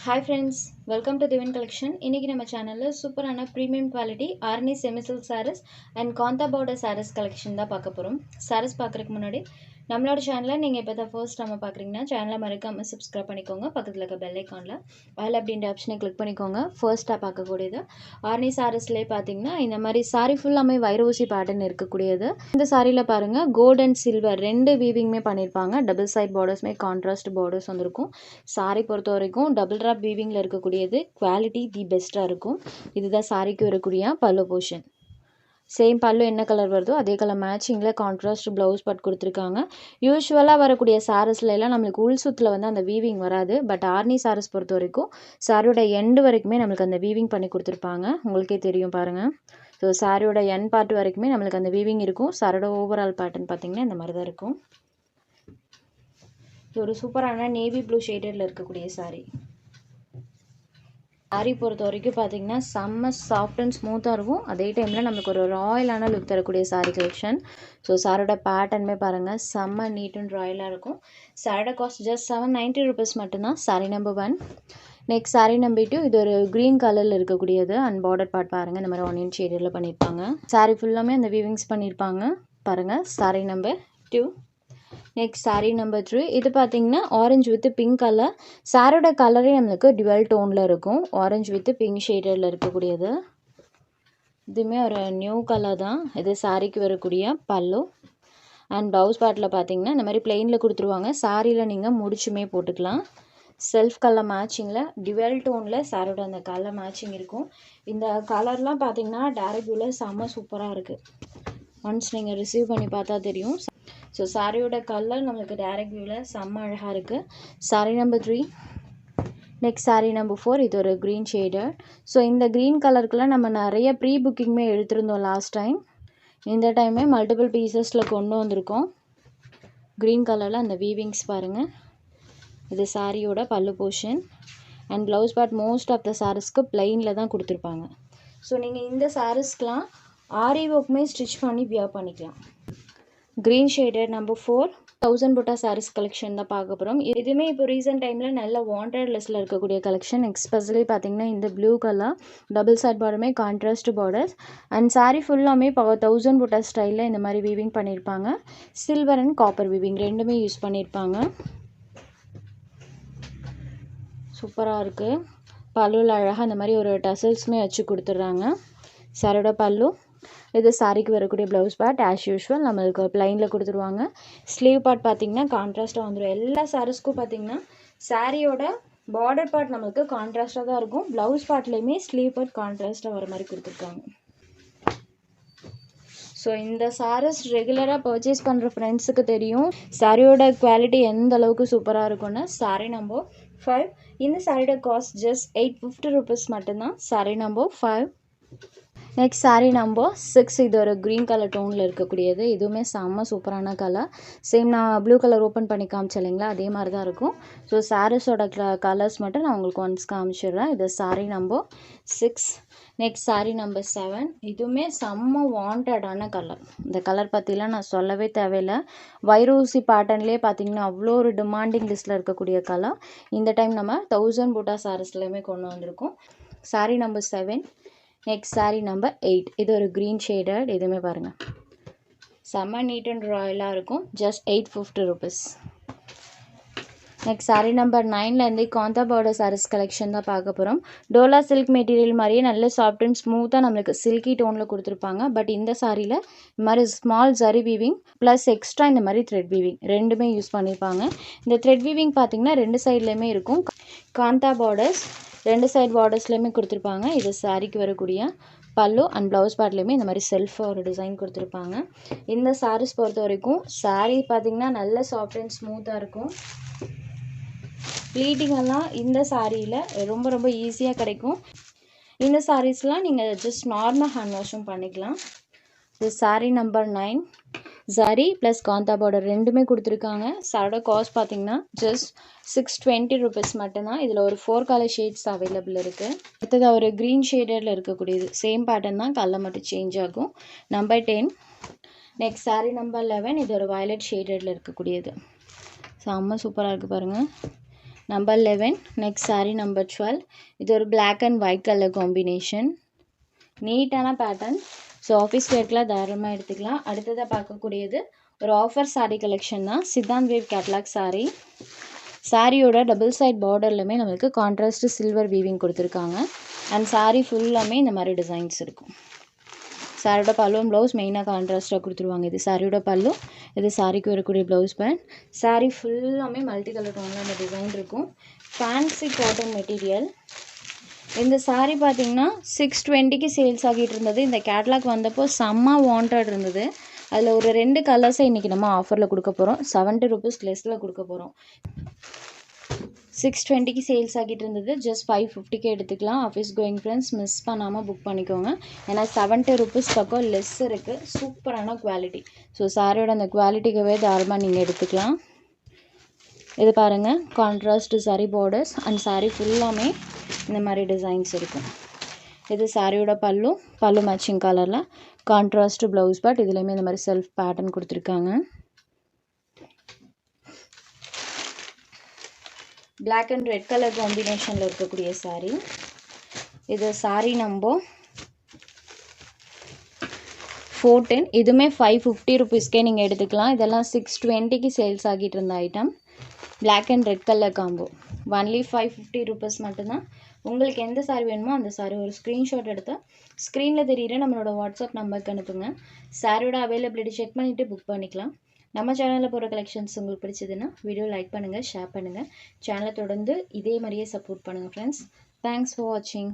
Hi friends, welcome to Divine Collection. இன்னைக்கு நம்ம சேனல்ல சூப்பரான premium quality Arni semi silk sarees and kantha border sarees collection தான் பார்க்க போறோம். sarees பார்க்கறதுக்கு முன்னாடி நம்மளோட சேனலை நீங்க இப்போ தான் ஃபர்ஸ்ட் டைம் பார்க்குறீங்கன்னா சேனலை மறக்காம சப்ஸ்கிரைப் பண்ணிக்கோங்க. பக்கத்துல இருக்க பெல் ஐகான்ல ஆல் அப்படின்ற ஆப்ஷனை கிளிக் பண்ணிக்கோங்க. ஃபர்ஸ்ட்டாக பார்க்கக்கூடியது ஆர்னி சாரீஸ்லேயே பார்த்தீங்கன்னா இந்த மாதிரி சாரி ஃபுல்லாமே வைரோசி பேட்டர்ன் இருக்கக்கூடியது. இந்த சாரியில் பாருங்க கோல்ட் அண்ட் சில்வர் ரெண்டு வீவிங்குமே பண்ணியிருப்பாங்க. டபுள் சைட் பார்டர்ஸ்மே கான்ட்ராஸ்ட் பார்டர்ஸ் வந்திருக்கும். சாரி பொறுத்த வரைக்கும் டபுள் ட்ராப் வீவிங்கில் இருக்கக்கூடியது குவாலிட்டி தி பெஸ்ட்டாக இருக்கும். இதுதான் சாரிக்கு வரக்கூடிய பல்லு போர்ஷன். சேம் பல்லு என்ன கலர் வருதோ அதே கலர் மேட்சிங்கில் கான்ட்ராஸ்ட் ப்ளவுஸ் பட் கொடுத்துருக்காங்க. யூஸ்வலாக வரக்கூடிய சாரீஸ்ல எல்லாம் நம்மளுக்கு உள் சுத்தில் வந்து அந்த வீவிங் வராது. பட் ஆர்னி சாரீஸ் பொறுத்த வரைக்கும் சாரியோட எண்டு வரைக்குமே நம்மளுக்கு அந்த வீவிங் பண்ணி கொடுத்துருப்பாங்க. உங்களுக்கே தெரியும் பாருங்கள். ஸோ சாரியோட எண்ட் பார்ட் வரைக்குமே நம்மளுக்கு அந்த வீவிங் இருக்கும். சாரியோட ஓவரால் பேட்டர்ன் பார்த்தீங்கன்னா இந்த மாதிரி தான் இருக்கும். இது ஒரு சூப்பரான நேவி ப்ளூ ஷேடடில் இருக்கக்கூடிய சாரி. சாரி பொறுத்த வரைக்கும் பார்த்தீங்கன்னா செம்ம சாஃப்ட் அண்ட் ஸ்மூத்தாக இருக்கும். அதே டைமில் நமக்கு ஒரு ராயலான லுக் தரக்கூடிய சாரி கலெக்ஷன். ஸோ சாரோட பேட்டர்னுமே பாருங்கள் செம்ம நீட் அண்ட் ராயலாக இருக்கும். சாரோட காஸ்ட் ஜஸ்ட் 790 rupees மட்டும்தான். Sorry number 1. Next sorry number 2. இது ஒரு க்ரீன் கலரில் இருக்கக்கூடியது. அண்ட் பார்டர் பார்ட் பாருங்கள் இந்த மாதிரி ஆனியன் ஷேடில் பண்ணியிருப்பாங்க. சாரி ஃபுல்லாமே அந்த வீவிங்ஸ் பண்ணியிருப்பாங்க பாருங்கள். Sorry number 2. Next sari number 3. இது பார்த்தீங்கன்னா ஆரஞ்சு வித் பிங்க் கலர். சாரோட கலரே நம்மளுக்கு டுவெல் டோனில் இருக்கும். ஆரஞ்சு வித் பிங்க் ஷேடரில் இருக்கக்கூடியது. இதுவுமே ஒரு நியூ கலர் தான். இது சாரிக்கு வரக்கூடிய பல்லு. அண்ட் ப்ளவுஸ் பார்ட்டில் பார்த்தீங்கன்னா இந்த மாதிரி பிளெயினில் கொடுத்துருவாங்க. சாரியில் நீங்கள் முடிச்சுமே போட்டுக்கலாம். செல்ஃப் கலர் மேட்சிங்கில் டுவெல் டோனில் சாரோட அந்த கலர் மேட்சிங் இருக்கும். இந்த கலர்லாம் பார்த்தீங்கன்னா டேரக்ட் வியூவில் செம்ம சூப்பராக இருக்குது. ஒன்ஸ் நீங்கள் ரிசீவ் பண்ணி பார்த்தா தெரியும். ஸோ சாரியோட கலர் நம்மளுக்கு டேரக்ட் வியூவில் செம்ம அழகாக இருக்குது. Sorry number 3. Next sorry number 4. இது ஒரு க்ரீன் ஷேடர். ஸோ இந்த க்ரீன் கலருக்குலாம் நம்ம நிறைய ப்ரீ புக்கிங்குமே எடுத்திருந்தோம் லாஸ்ட் டைம். இந்த டைமே மல்டிபிள் பீசஸில் கொண்டு வந்திருக்கோம். க்ரீன் கலரில் அந்த வீவிங்ஸ் பாருங்கள். இது சாரியோட பல்லு portion. And blouse part most of the சாரீஸ்க்கு பிளெயினில் தான் கொடுத்துருப்பாங்க. ஸோ நீங்கள் இந்த சாரீஸ்க்கெலாம் ஆரி ஒர்க்குமே ஸ்டிச் பண்ணி வியர் பண்ணிக்கலாம். Green shaded number 4. 1000 புட்டா சாரீஸ் கலெக்ஷன் தான் பார்க்க போகிறோம். இதுவுமே இப்போ ரீசெண்ட் டைமில் நல்ல வாண்டட் லிஸ்ட்டில் இருக்கக்கூடிய கலெக்ஷன். எக்ஸ்பெஷலி பார்த்தீங்கன்னா இந்த ப்ளூ கலர் டபுள் சைட் பார்டருமே கான்ட்ராஸ்ட் பார்டர்ஸ். அண்ட் சாரீ ஃபுல்லாமே இப்போ 1000 புட்டா ஸ்டைலில் இந்த மாதிரி வீவிங் பண்ணியிருப்பாங்க. சில்வர் அண்ட் காப்பர் வீவிங் ரெண்டுமே யூஸ் பண்ணியிருப்பாங்க. சூப்பராக இருக்குது. பல்லுவில் அழகாக இந்த மாதிரி ஒரு டசல்ஸுமே வச்சு கொடுத்துட்றாங்க. சாரோட பல்லு. இது சாரிக்கு வரக்கூடிய ப்ளவுஸ் பார்ட் ஆஸ் யூஷுவல் நம்மளுக்கு ப்ளைனில் கொடுத்துருவாங்க. ஸ்லீவ் பார்ட் பார்த்திங்கன்னா கான்ட்ராஸ்ட்டாக வந்துடும். எல்லா சாரீஸ்க்கும் பார்த்திங்கன்னா சாரியோட பார்டர் பார்ட் நம்மளுக்கு கான்ட்ராஸ்ட்டாக தான் இருக்கும். ப்ளவுஸ் பார்ட்லேயுமே ஸ்லீவ் பார்ட் கான்ட்ராஸ்ட்டாக வர மாதிரி கொடுத்துருக்காங்க. ஸோ இந்த சாரீஸ் ரெகுலராக பர்ச்சேஸ் பண்ணுற ஃப்ரெண்ட்ஸுக்கு தெரியும் சாரியோட குவாலிட்டி எந்த அளவுக்கு சூப்பராக இருக்கும்னு. Sorry number 5. இந்த சாரியோட காஸ்ட் ஜஸ்ட் 850 rupees மட்டும்தான். Sorry number 5. Next sari number 6. இது ஒரு க்ரீன் கலர் டோனில் இருக்கக்கூடியது. இதுவுமே செம்ம சூப்பரான கலர். சேம் நான் ப்ளூ கலர் ஓப்பன் பண்ணி காமிச்சேன் இல்லைங்களா, அதே மாதிரி தான் இருக்கும். ஸோ சாரீஸோட கலர்ஸ் மட்டும் நான் உங்களுக்கு ஒன்ஸ் காமிச்சிடுறேன். இது saree number 6. Next sari number 7. இதுவுமே செம்ம வாண்டடான கலர். இந்த கலர் பற்றிலாம் நான் சொல்லவே தேவையில்லை. வைரோசி பேட்டர்ன்லேயே பார்த்தீங்கன்னா அவ்வளோ ஒரு டிமாண்டிங் லிஸ்ட்டில் இருக்கக்கூடிய கலர். இந்த டைம் நம்ம 1000 புட்டா சாரீஸ்லையுமே கொண்டு வந்திருக்கோம். Sari number 7. Next sari number 8. இது ஒரு க்ரீன் ஷேடட். இதுவுமே பாருங்கள் செம்ம நீட் அண்ட் ராயலாக இருக்கும். Just 850 rupees. Next sari number 9லேருந்து காந்தா பார்டர் சாரீஸ் கலெக்ஷன் தான் பார்க்க போகிறோம். டோலா சில்க் மெட்டீரியல் மாதிரியே நல்ல சாஃப்ட் அண்ட் ஸ்மூத்தாக நம்மளுக்கு சில்கி டோனில் கொடுத்துருப்பாங்க. பட் இந்த சாரியில் இந்த மாதிரி small zari weaving plus extra இந்த மாதிரி த்ரெட் வீவிங் ரெண்டுமே யூஸ் பண்ணியிருப்பாங்க. இந்த த்ரெட் வீவிங் பார்த்திங்கன்னா ரெண்டு சைட்லேயுமே இருக்கும். காந்தா பார்டர்ஸ் ரெண்டு சைட் பார்டர்ஸ்லையுமே கொடுத்துருப்பாங்க. இது சாரிக்கு வரக்கூடிய பல்லு அண்ட் ப்ளவுஸ் பார்ட்லேயுமே இந்த மாதிரி செல்ஃபாக ஒரு டிசைன் கொடுத்துருப்பாங்க. இந்த சாரீஸ் பொறுத்த வரைக்கும் சாரீ பார்த்திங்கன்னா நல்ல சாஃப்ட் அண்ட் ஸ்மூத்தாக இருக்கும். ப்ளீட்டிங்கெல்லாம் இந்த சாரியில் ரொம்ப ரொம்ப ஈஸியாக கிடைக்கும். இந்த சாரீஸ்லாம் நீங்கள் ஜஸ்ட் நார்மல் ஹேண்ட் வாஷும் பண்ணிக்கலாம். இது saree number 9. Zari plus kantha border ரெண்டுமே கொடுத்துருக்காங்க. சாரோட காஸ்ட் பார்த்தீங்கன்னா ஜஸ்ட் 620 rupees மட்டும்தான். இதில் ஒரு 4 கலர் ஷேட்ஸ் அவைலபிள் இருக்குது. அடுத்தது ஒரு க்ரீன் ஷேடரில் இருக்கக்கூடியது. சேம் பேட்டர்ன் தான், கலர் மட்டும் சேஞ்ச் ஆகும். நம்பர் 10. Next sari number 11. இது ஒரு வயலட் ஷேடரில் இருக்கக்கூடியது. செம்ம சூப்பராக இருக்குது பாருங்கள். நம்பர் 11 நெக்ஸ்ட் saree நம்பர் 12 இது ஒரு black and white colour combination நீட்டான பேட்டர்ன் ஸோ ஆஃபீஸ் வேர்க்கெலாம் தாராளமாக எடுத்துக்கலாம் அடுத்ததாக பார்க்கக்கூடியது ஒரு ஆஃபர் saree கலெக்ஷன் தான் சித்தாந்த் வேவ் கேட்லாக் saree சாரியோட டபுள் சைட் பார்டர்லையுமே நம்மளுக்கு கான்ட்ராஸ்ட் சில்வர் வீவிங் கொடுத்துருக்காங்க அண்ட் saree ஃபுல்லாமே இந்த மாதிரி டிசைன்ஸ் இருக்கும் சாரியோட பல்லு ப்ளவுஸ் மெயினாக கான்ட்ராஸ்ட்டாக கொடுத்துருவாங்க இது சாரியோட பல்லு இது சாரிக்கு வரக்கூடிய ப்ளவுஸ் பேண்ட் சாரீ ஃபுல்லாமே மல்டி கலர் டோனில் அந்த டிசைன் இருக்கும் ஃபேன்சி காட்டன் மெட்டீரியல் இந்த saree பார்த்தீங்கன்னா 620க்கு சேல்ஸ் ஆகிட்டு இருந்தது இந்த கேட்லாக் வந்தப்போ செம்ம வாண்டட் இருந்தது அதில் ஒரு 2 கலர்ஸை இன்றைக்கி நம்ம ஆஃபரில் கொடுக்க போகிறோம் 70 rupees லெஸ்ஸில் கொடுக்க போகிறோம் 620க்கு சேல்ஸ் ஆகிட்டு இருந்தது ஜஸ்ட் 550க்கு எடுத்துக்கலாம் ஆஃபீஸ் கோயிங் ஃப்ரெண்ட்ஸ் மிஸ் பண்ணாமல் புக் பண்ணிக்கோங்க ஏன்னா 70 rupees பக்கம் லெஸ் இருக்குது சூப்பரான குவாலிட்டி ஸோ சாரியோட அந்த குவாலிட்டிக்கவே தாராளமாக நீங்கள் எடுத்துக்கலாம் இது பாருங்கள் contrast saree borders and saree ஃபுல்லாமே இந்த மாதிரி டிசைன்ஸ் இருக்கும் இது சாரியோட பல்லு மேட்சிங் கலரில் கான்ட்ராஸ்ட் ப்ளவுஸ் பட் இதுலேயுமே இந்த மாதிரி செல்ஃப் பேட்டர்ன் கொடுத்துருக்காங்க black and red color காம்பினேஷனில் இருக்கக்கூடிய saree இது saree நம்பர் 410 இதுவுமே 550 rupeesக்கே நீங்கள் எடுத்துக்கலாம் இதெல்லாம் 620க்கு சேல்ஸ் ஆகிட்டு இருந்த item black and red color combo only 550 rupees மட்டும்தான் உங்களுக்கு எந்த saree வேணுமோ அந்த saree ஒரு ஸ்க்ரீன்ஷாட் எடுத்து ஸ்க்ரீனில் தெரியுற நம்மளோட வாட்ஸ்அப் நம்பருக்கு அனுப்புங்க சாரியோட அவைலபிலிட்டி செக் பண்ணிவிட்டு புக் பண்ணிக்கலாம் நம்ம சேனலில் போகிற கலெக்ஷன்ஸ் உங்களுக்கு பிடிச்சதுன்னா வீடியோ லைக் பண்ணுங்கள் ஷேர் பண்ணுங்கள் சேனலை தொடர்ந்து இதே மாதிரியே சப்போர்ட் பண்ணுங்கள் ஃப்ரெண்ட்ஸ் தேங்க்ஸ் ஃபார் வாட்சிங்